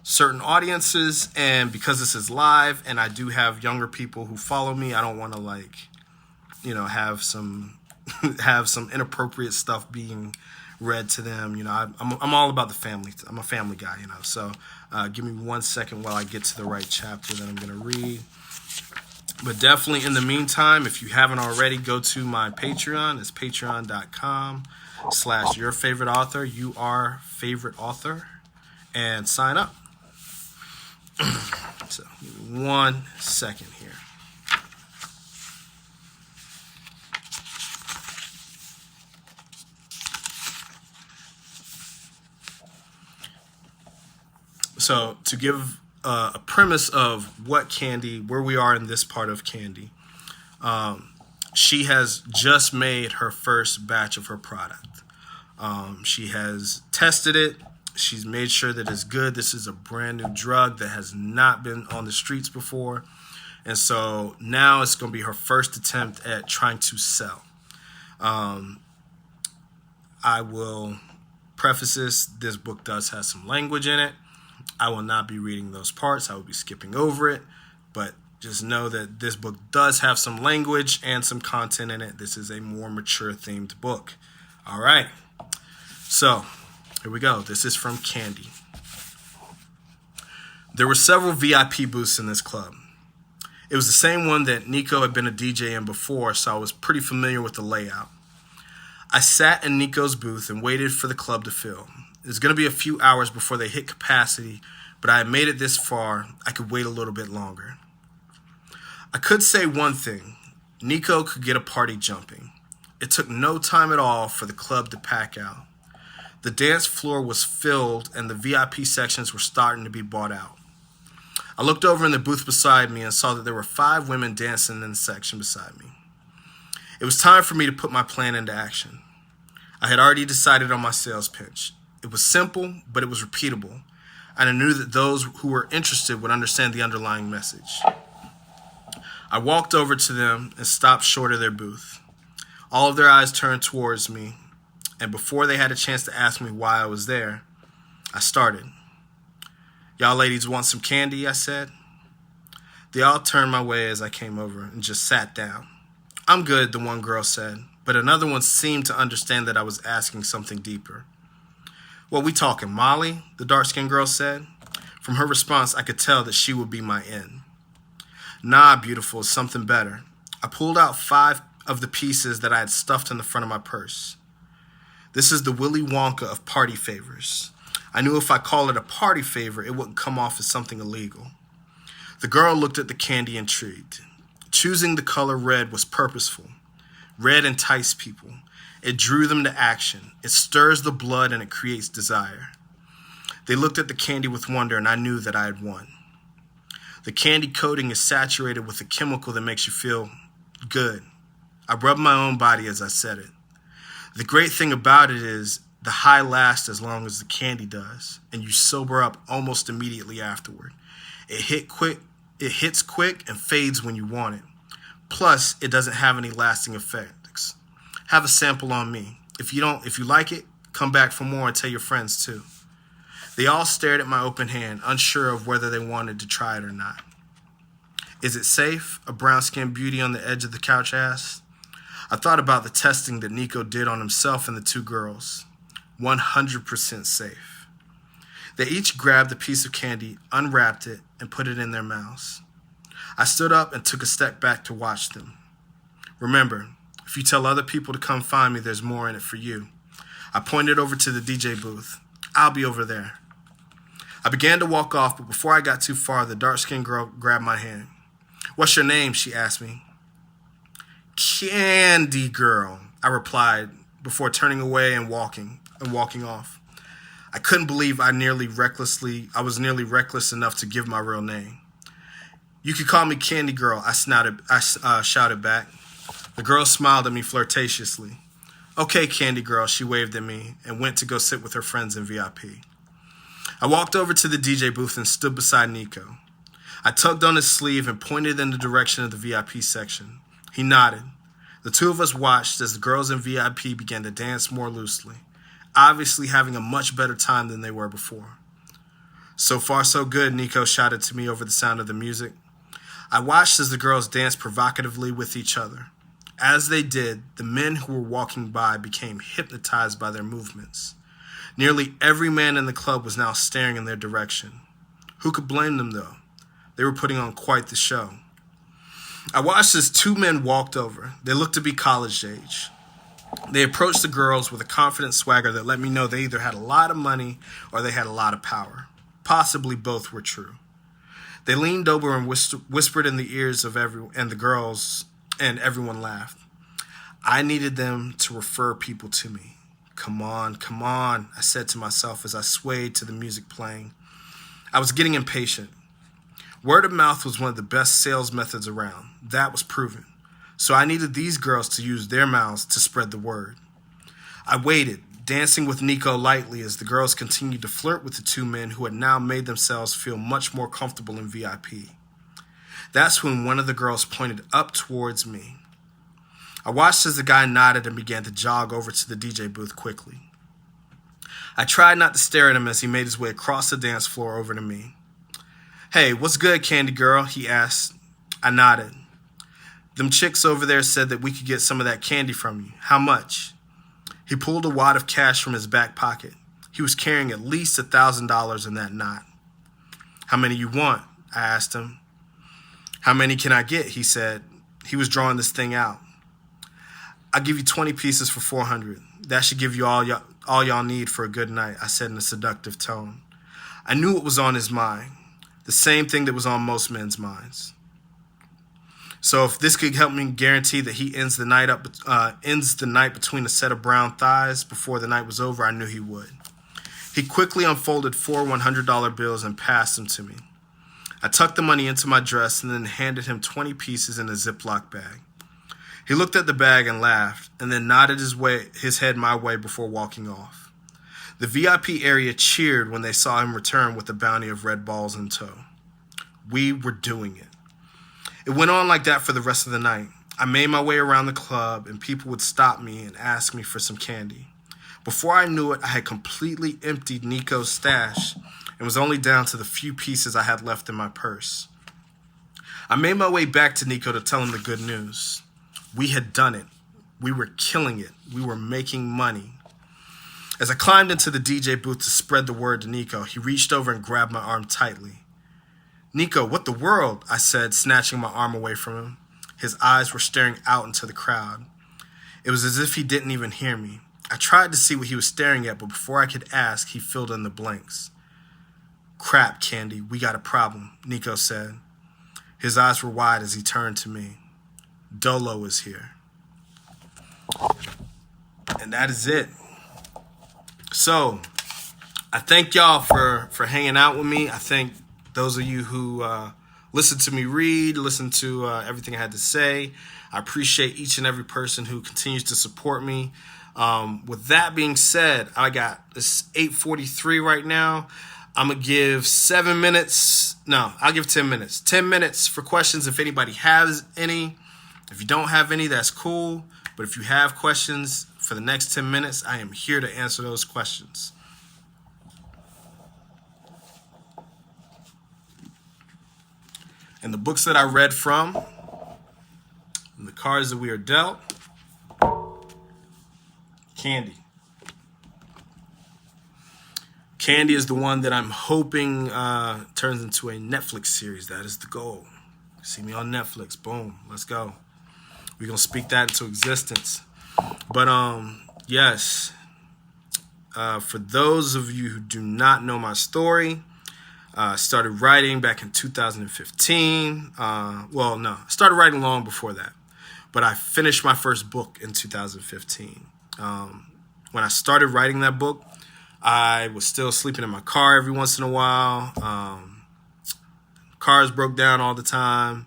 certain audiences, and because this is live and I do have younger people who follow me, I don't want to have some have some inappropriate stuff being read to them. I'm all about the family. I'm a family guy, so give me 1 second while I get to the right chapter that I'm going to read. But definitely in the meantime, if you haven't already, go to my Patreon. It's patreon.com/yourfavoriteauthor, favorite author, and sign up. So give me 1 second here. So to give a premise of where we are in this part of Candy, she has just made her first batch of her product. She has tested it. She's made sure that it's good. This is a brand new drug that has not been on the streets before. And so now it's going to be her first attempt at trying to sell. I will preface this book does have some language in it. I will not be reading those parts. I will be skipping over it. But just know that this book does have some language and some content in it. This is a more mature themed book. All right. So here we go. This is from Candy. There were several VIP booths in this club. It was the same one that Nico had been a DJ in before, so I was pretty familiar with the layout. I sat in Nico's booth and waited for the club to fill. It was going to be a few hours before they hit capacity, but I had made it this far, I could wait a little bit longer. I could say one thing. Nico could get a party jumping. It took no time at all for the club to pack out. The dance floor was filled and the VIP sections were starting to be bought out. I looked over in the booth beside me and saw that there were 5 women dancing in the section beside me. It was time for me to put my plan into action. I had already decided on my sales pitch. It was simple, but it was repeatable, and I knew that those who were interested would understand the underlying message. I walked over to them and stopped short of their booth. All of their eyes turned towards me, and before they had a chance to ask me why I was there, I started. "Y'all ladies want some candy?" I said. They all turned my way as I came over and just sat down. "I'm good," the one girl said, but another one seemed to understand that I was asking something deeper. "What we talking, Molly?" the dark-skinned girl said. From her response, I could tell that she would be my in. "Nah, beautiful, something better." I pulled out 5 of the pieces that I had stuffed in the front of my purse. "This is the Willy Wonka of party favors." I knew if I called it a party favor, it wouldn't come off as something illegal. The girl looked at the candy intrigued. Choosing the color red was purposeful. Red enticed people. It drew them to action. It stirs the blood and it creates desire. They looked at the candy with wonder, and I knew that I had won. The candy coating is saturated with a chemical that makes you feel good. I rubbed my own body as I said it. The great thing about it is the high lasts as long as the candy does, and you sober up almost immediately afterward. It hits quick and fades when you want it. Plus, it doesn't have any lasting effects. Have a sample on me. If you like it, come back for more and tell your friends too. They all stared at my open hand, unsure of whether they wanted to try it or not. Is it safe? A brown-skinned beauty on the edge of the couch asked. I thought about the testing that Nico did on himself and the two girls. 100% safe. They each grabbed a piece of candy, unwrapped it, and put it in their mouths. I stood up and took a step back to watch them. Remember, if you tell other people to come find me, there's more in it for you. I pointed over to the DJ booth. I'll be over there. I began to walk off, but before I got too far, the dark-skinned girl grabbed my hand. What's your name? She asked me. Candy Girl, I replied before turning away and walking off. I couldn't believe I was nearly reckless enough to give my real name. You could call me Candy Girl, I shouted back. The girl smiled at me flirtatiously. Okay, Candy Girl, she waved at me and went to go sit with her friends in VIP. I walked over to the DJ booth and stood beside Nico. I tugged on his sleeve and pointed in the direction of the VIP section. He nodded. The two of us watched as the girls in VIP began to dance more loosely, obviously having a much better time than they were before. So far, so good, Nico shouted to me over the sound of the music. I watched as the girls danced provocatively with each other. As they did, the men who were walking by became hypnotized by their movements. Nearly every man in the club was now staring in their direction. Who could blame them, though? They were putting on quite the show. I watched as two men walked over. They looked to be college age. They approached the girls with a confident swagger that let me know they either had a lot of money or they had a lot of power. Possibly both were true. They leaned over and whispered in the ears of the girls, and everyone laughed. I needed them to refer people to me. Come on, I said to myself as I swayed to the music playing. I was getting impatient. Word of mouth was one of the best sales methods around. That was proven. So I needed these girls to use their mouths to spread the word. I waited, dancing with Nico lightly as the girls continued to flirt with the two men who had now made themselves feel much more comfortable in VIP. That's when one of the girls pointed up towards me. I watched as the guy nodded and began to jog over to the DJ booth quickly. I tried not to stare at him as he made his way across the dance floor over to me. Hey, what's good, Candy Girl? He asked. I nodded. Them chicks over there said that we could get some of that candy from you. How much? He pulled a wad of cash from his back pocket. He was carrying at least $1,000 in that knot. How many you want? I asked him. How many can I get? He said. He was drawing this thing out. I'll give you 20 pieces for $400. That should give you all y'all need for a good night, I said in a seductive tone. I knew what was on his mind. The same thing that was on most men's minds. So if this could help me guarantee that he ends the night between a set of brown thighs before the night was over, I knew he would. He quickly unfolded 4 $100 bills and passed them to me. I tucked the money into my dress and then handed him 20 pieces in a Ziploc bag. He looked at the bag and laughed, and then nodded his head my way before walking off. The VIP area cheered when they saw him return with a bounty of red balls in tow. We were doing it. It went on like that for the rest of the night. I made my way around the club, and people would stop me and ask me for some candy. Before I knew it, I had completely emptied Nico's stash and was only down to the few pieces I had left in my purse. I made my way back to Nico to tell him the good news. We had done it. We were killing it. We were making money. As I climbed into the DJ booth to spread the word to Nico, he reached over and grabbed my arm tightly. Nico, what the world? I said, snatching my arm away from him. His eyes were staring out into the crowd. It was as if he didn't even hear me. I tried to see what he was staring at, but before I could ask, he filled in the blanks. Crap, Candy, we got a problem, Nico said. His eyes were wide as he turned to me. Dolo is here. And that is it. So, I thank y'all for hanging out with me. I thank those of you who listened to me read, listened to everything I had to say. I appreciate each and every person who continues to support me. With that being said, I got this 8:43 right now. I'm going to give 7 minutes. No, I'll give 10 minutes. 10 minutes for questions if anybody has any. If you don't have any, that's cool. But if you have questions for the next 10 minutes, I am here to answer those questions. And the books that I read from, and the cards that we are dealt, Candy. Candy is the one that I'm hoping turns into a Netflix series. That is the goal. See me on Netflix. Boom. Let's go. We're going to speak that into existence. But yes, for those of you who do not know my story, I started writing back in 2015. I started writing long before that. But I finished my first book in 2015. When I started writing that book, I was still sleeping in my car every once in a while. Cars broke down all the time.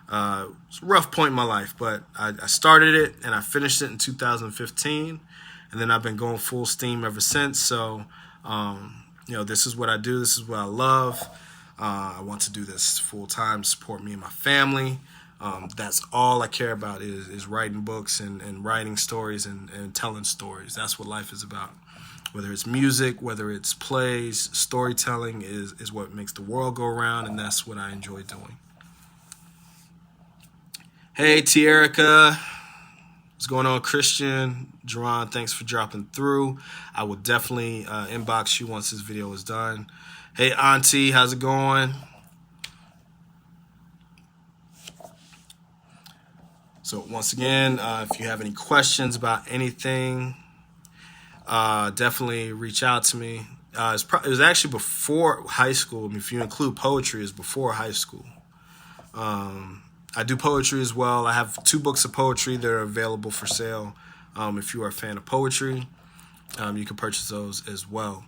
It was a rough point in my life, but I started it and I finished it in 2015. And then I've been going full steam ever since. So, this is what I do. This is what I love. I want to do this full time, support me and my family. That's all I care about is writing books and writing stories and telling stories. That's what life is about. Whether it's music, whether it's plays, storytelling is what makes the world go around, and that's what I enjoy doing. Hey, Tierica. What's going on, Christian? Jerron, thanks for dropping through. I will definitely inbox you once this video is done. Hey, Auntie, how's it going? So once again, if you have any questions about anything, definitely reach out to me. It was actually before high school. I mean, if you include poetry, it's before high school. I do poetry as well. I have 2 books of poetry that are available for sale. If you are a fan of poetry, you can purchase those as well.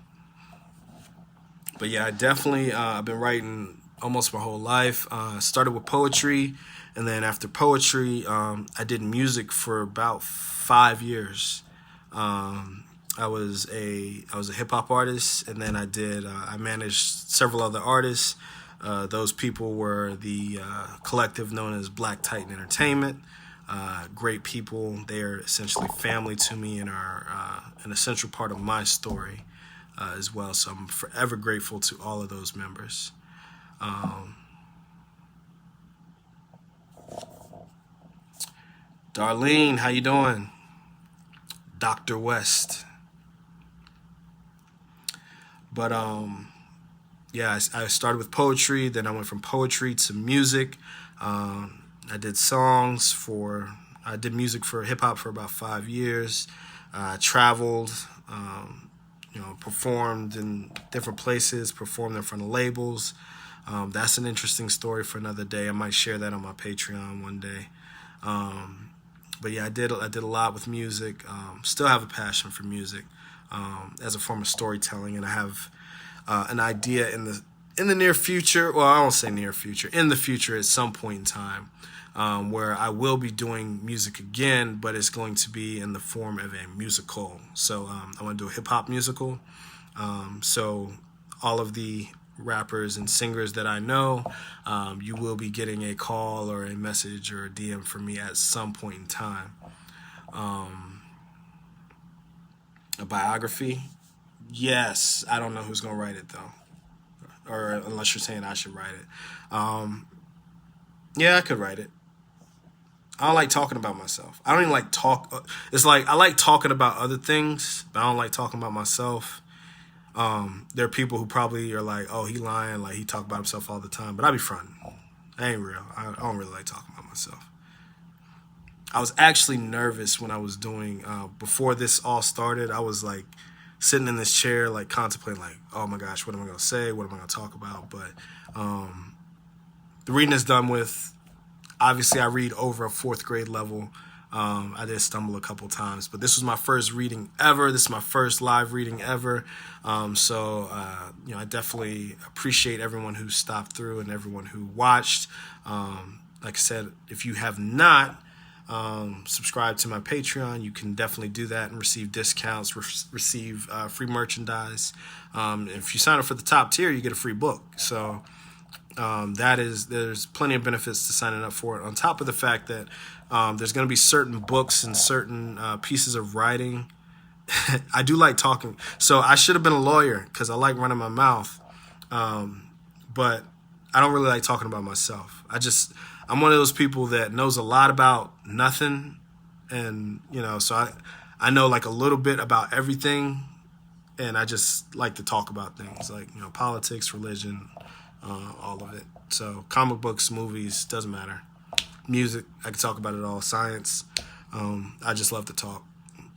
But yeah, I definitely, I've been writing almost my whole life. Started with poetry, and then after poetry, I did music for about 5 years. I was a hip hop artist, and then I managed several other artists. Those people were the collective known as Black Titan Entertainment. Great people. They are essentially family to me and are an essential part of my story as well. So I'm forever grateful to all of those members. Darlene, how you doing? Dr. West. But yeah, I started with poetry, then I went from poetry to music. I did music for hip hop for about 5 years. I traveled, performed in different places, performed in front of labels. That's an interesting story for another day. I might share that on my Patreon one day. But yeah, I did a lot with music. Still have a passion for music as a form of storytelling, and I have an idea in the near future. Well, I won't say near future. In the future, at some point in time, where I will be doing music again, but it's going to be in the form of a musical. So I want to do a hip hop musical. So all of the rappers and singers that I know, you will be getting a call or a message or a DM from me at some point in time. A biography? Yes. I don't know who's going to write it, though. Or unless you're saying I should write it. Yeah, I could write it. I don't like talking about myself. I don't even like talk. It's like I like talking about other things, but I don't like talking about myself. There are people who probably are like, oh, he lying, like he talk about himself all the time, but I be fronting. I ain't real. I don't really like talking about myself. I was actually nervous when I was doing, before this all started, I was like sitting in this chair, like contemplating like, oh my gosh, what am I going to say? What am I going to talk about? But the reading is done with. Obviously, I read over a 4th grade level. I did stumble a couple times, but this was my first reading ever. This is my first live reading ever. So I definitely appreciate everyone who stopped through and everyone who watched. Like I said, if you have not subscribed to my Patreon, you can definitely do that and receive discounts, receive free merchandise. If you sign up for the top tier, you get a free book. So there's plenty of benefits to signing up for it. On top of the fact that there's going to be certain books and certain pieces of writing. I do like talking. So I should have been a lawyer because I like running my mouth. But I don't really like talking about myself. I'm one of those people that knows a lot about nothing, and so I know like a little bit about everything, and I just like to talk about things like politics, religion, all of it. So comic books, movies, doesn't matter. Music, I can talk about it all. Science, I just love to talk.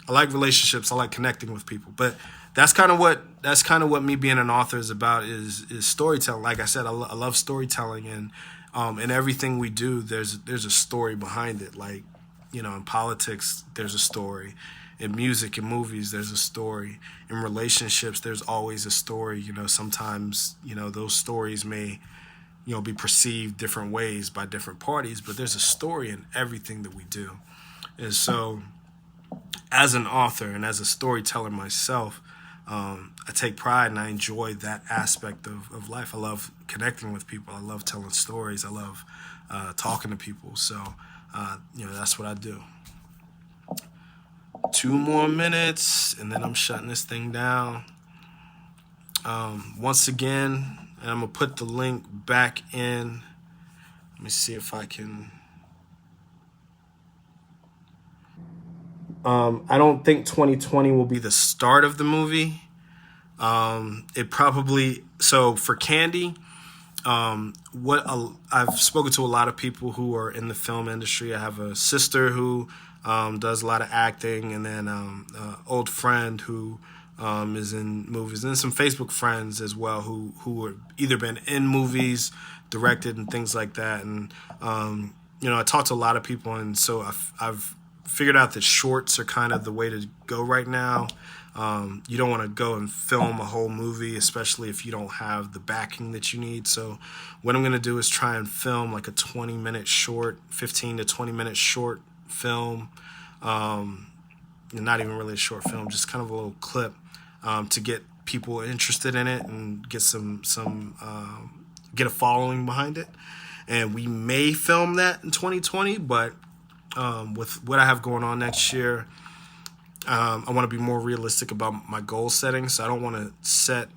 I like relationships. I like connecting with people. But that's kind of what me being an author is about is storytelling. Like I said, I love storytelling, and in everything we do, there's a story behind it. Like in politics, there's a story. In music and movies, there's a story. In relationships, there's always a story. Sometimes those stories may be perceived different ways by different parties, but there's a story in everything that we do. And so, as an author and as a storyteller myself, I take pride and I enjoy that aspect of life. I love connecting with people. I love telling stories. I love talking to people. So, that's what I do. 2 more minutes, and then I'm shutting this thing down. Once again, and I'm going to put the link back in. Let me see if I can. I don't think 2020 will be the start of the movie. It probably, so for Candy, I've spoken to a lot of people who are in the film industry. I have a sister who does a lot of acting, and then an old friend who is in movies, and some Facebook friends as well who have either been in movies, directed, and things like that. And I talked to a lot of people, and so I've figured out that shorts are kind of the way to go right now. You don't want to go and film a whole movie, especially if you don't have the backing that you need. So what I'm going to do is try and film like a 20-minute short, 15 to 20-minute short film. Not even really a short film, just kind of a little clip to get people interested in it and get get a following behind it. And we may film that in 2020, but with what I have going on next year, I want to be more realistic about my goal setting. So I don't want to set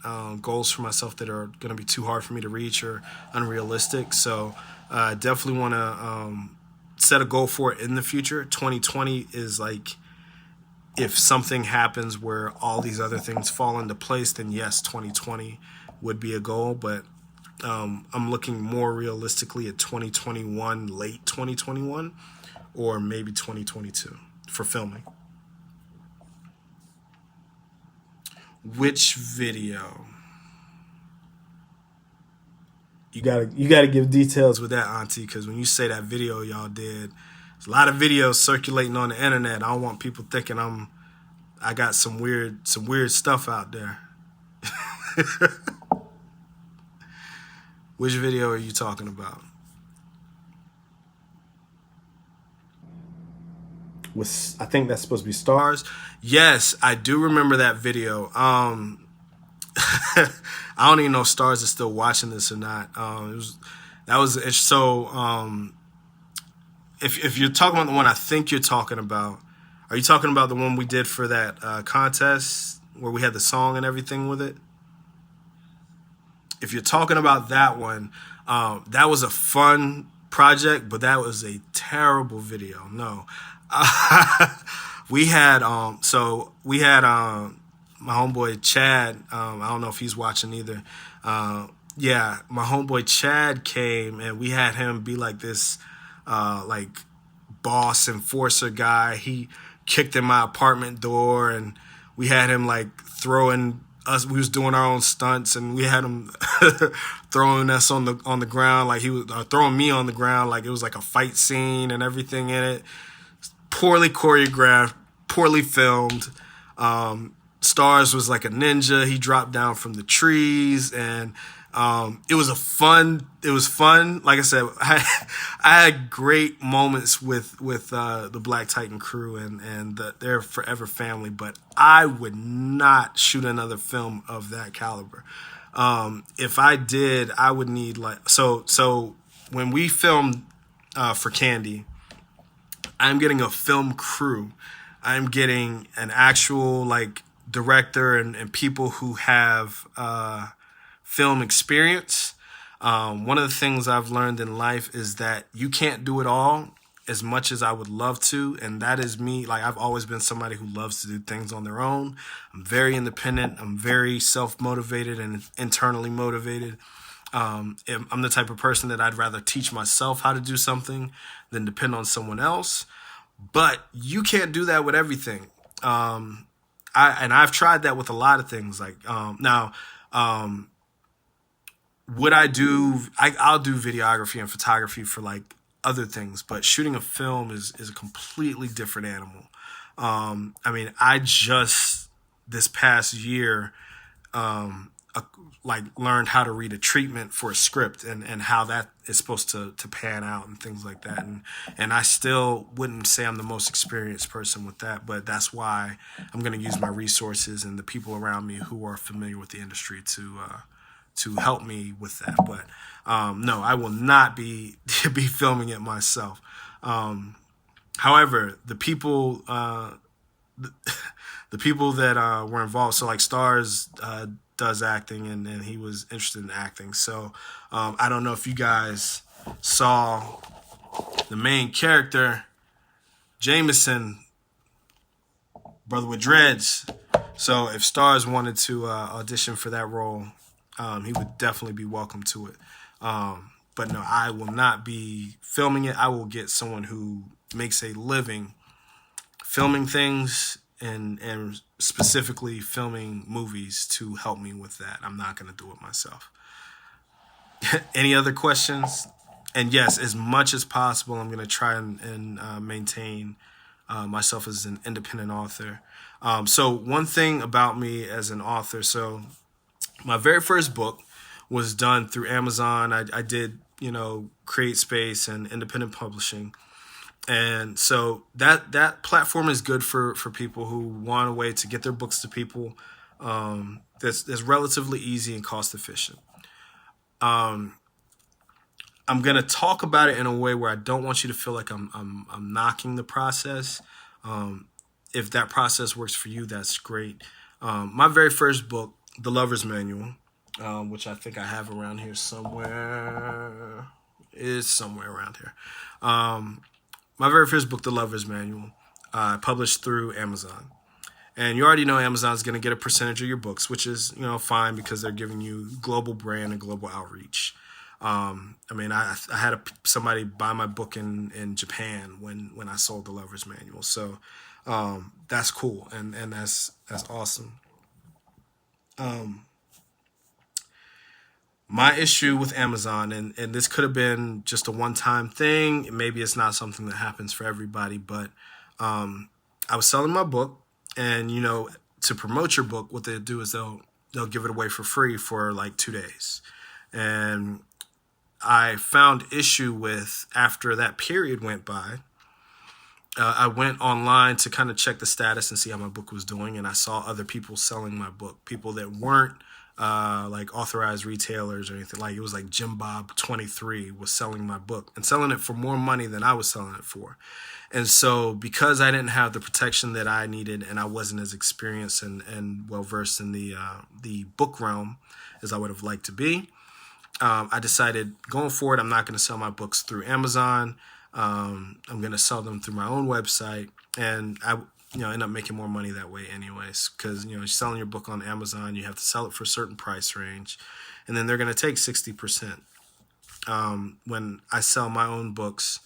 goals for myself that are going to be too hard for me to reach or unrealistic. So I definitely want to set a goal for it in the future. 2020 is like, if something happens where all these other things fall into place, then yes, 2020 would be a goal. But I'm looking more realistically at 2021, late 2021, or maybe 2022 for filming. Which video? You gotta give details with that, Auntie, because when you say that video y'all did, there's a lot of videos circulating on the internet. I don't want people thinking I got some weird stuff out there. Which video are you talking about? I think that's supposed to be stars. Yes, I do remember that video. I don't even know if Stars is still watching this or not. If you're talking about the one I think you're talking about, are you talking about the one we did for that contest where we had the song and everything with it? If you're talking about that one, that was a fun project, but that was a terrible video. No. We had my homeboy Chad. I don't know if he's watching either. Yeah, my homeboy Chad came, and we had him be like this, like boss enforcer guy. He kicked in my apartment door, and we had him like throwing us. We was doing our own stunts, and we had him throwing us on the ground, like he was throwing me on the ground, like it was like a fight scene and everything in it. Poorly choreographed, poorly filmed. Stars was like a ninja. He dropped down from the trees, and it was fun. Like I said, I had great moments with the Black Titan crew and their forever family, but I would not shoot another film of that caliber. If I did, I would need so when we filmed for Candy, I'm getting a film crew. I'm getting an actual like director and people who have film experience. One of the things I've learned in life is that you can't do it all as much as I would love to. And that is me. Like, I've always been somebody who loves to do things on their own. I'm very independent. I'm very self-motivated and internally motivated. I'm the type of person that I'd rather teach myself how to do something than depend on someone else. But you can't do that with everything. I've tried that with a lot of things. Like, now, would I do? I'll do videography and photography for like other things, but shooting a film is a completely different animal. I mean, I just this past year, like learned how to read a treatment for a script and how that is supposed to pan out and things like that. And I still wouldn't say I'm the most experienced person with that, but that's why I'm going to use my resources and the people around me who are familiar with the industry to help me with that. But no, I will not be filming it myself. However, the people the people that were involved, so like Stars does acting, and he was interested in acting. So I don't know if you guys saw the main character, Jameson, brother with dreads. So if Stars wanted to audition for that role, he would definitely be welcome to it. But no, I will not be filming it. I will get someone who makes a living filming things and specifically filming movies to help me with that. I'm not going to do it myself. Any other questions? And yes, as much as possible, I'm going to try and maintain myself as an independent author. So one thing about me as an author, so my very first book was done through Amazon. I did, Create Space and independent publishing. And so that platform is good for people who want a way to get their books to people that's relatively easy and cost efficient. I'm gonna talk about it in a way where I don't want you to feel like I'm knocking the process. If that process works for you, that's great. My very first book, The Lover's Manual, which I think I have around here somewhere, is somewhere around here. My very first book, The Lover's Manual, published through Amazon. And you already know Amazon's going to get a percentage of your books, which is, fine because they're giving you global brand and global outreach. I had somebody buy my book in Japan when I sold The Lover's Manual. So that's cool, and that's awesome. My issue with Amazon, and this could have been just a one-time thing. Maybe it's not something that happens for everybody, but I was selling my book, and to promote your book, what they do is they'll give it away for free for like 2 days. And I found issue with, after that period went by, I went online to kind of check the status and see how my book was doing, and I saw other people selling my book, people that weren't like authorized retailers or anything. Like, it was like Jim Bob 23 was selling my book and selling it for more money than I was selling it for. And so because I didn't have the protection that I needed, and I wasn't as experienced and well-versed in the book realm as I would have liked to be, I decided going forward, I'm not going to sell my books through Amazon. I'm going to sell them through my own website, and I end up making more money that way anyways, because selling your book on Amazon, you have to sell it for a certain price range, and then they're going to take 60%. When I sell my own books,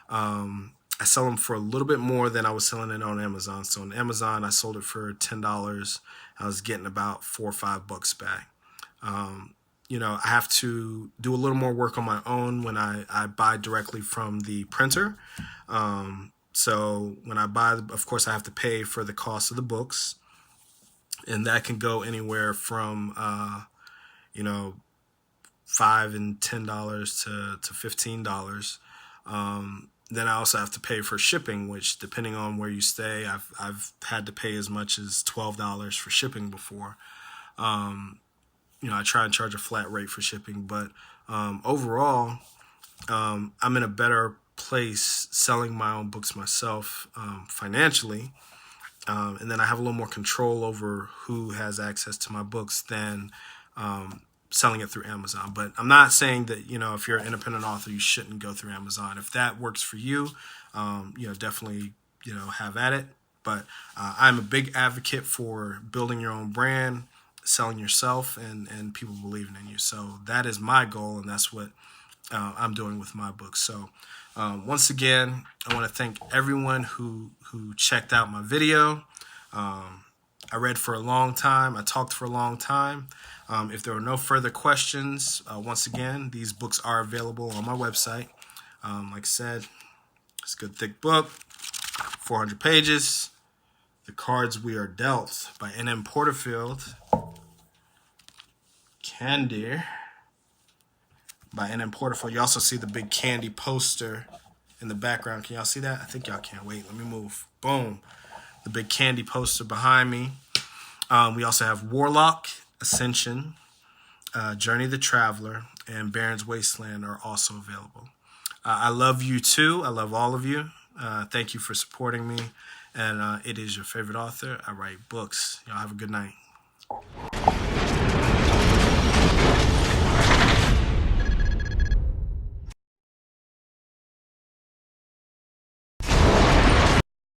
I sell them for a little bit more than I was selling it on Amazon. So on Amazon, I sold it for $10. I was getting about $4 or $5 back. I have to do a little more work on my own when I buy directly from the printer. So when I buy, of course, I have to pay for the cost of the books, and that can go anywhere from $5 and $10 to $15. Then I also have to pay for shipping, which, depending on where you stay, I've had to pay as much as $12 for shipping before. I try and charge a flat rate for shipping, but overall, I'm in a better place selling my own books myself financially, and then I have a little more control over who has access to my books than selling it through Amazon. But I'm not saying that, if you're an independent author, you shouldn't go through Amazon. If that works for you, definitely, have at it. But I'm a big advocate for building your own brand, selling yourself, and people believing in you. So that is my goal, and that's what I'm doing with my book. So once again, I want to thank everyone who checked out my video. I read for a long time. I talked for a long time. If there are no further questions, once again, these books are available on my website. Like I said, it's a good thick book, 400 pages. The Cards We Are Dealt by N.M. Porterfield. Candy by N.M. Porterfield. You also see the big candy poster in the background. Can y'all see that? I think y'all can't. Wait, let me move. Boom. The big candy poster behind me. We also have Warlock, Ascension, Journey the Traveler, and Baron's Wasteland are also available. I love you too. I love all of you. Thank you for supporting me. And it is your favorite author. I write books. Y'all have a good night.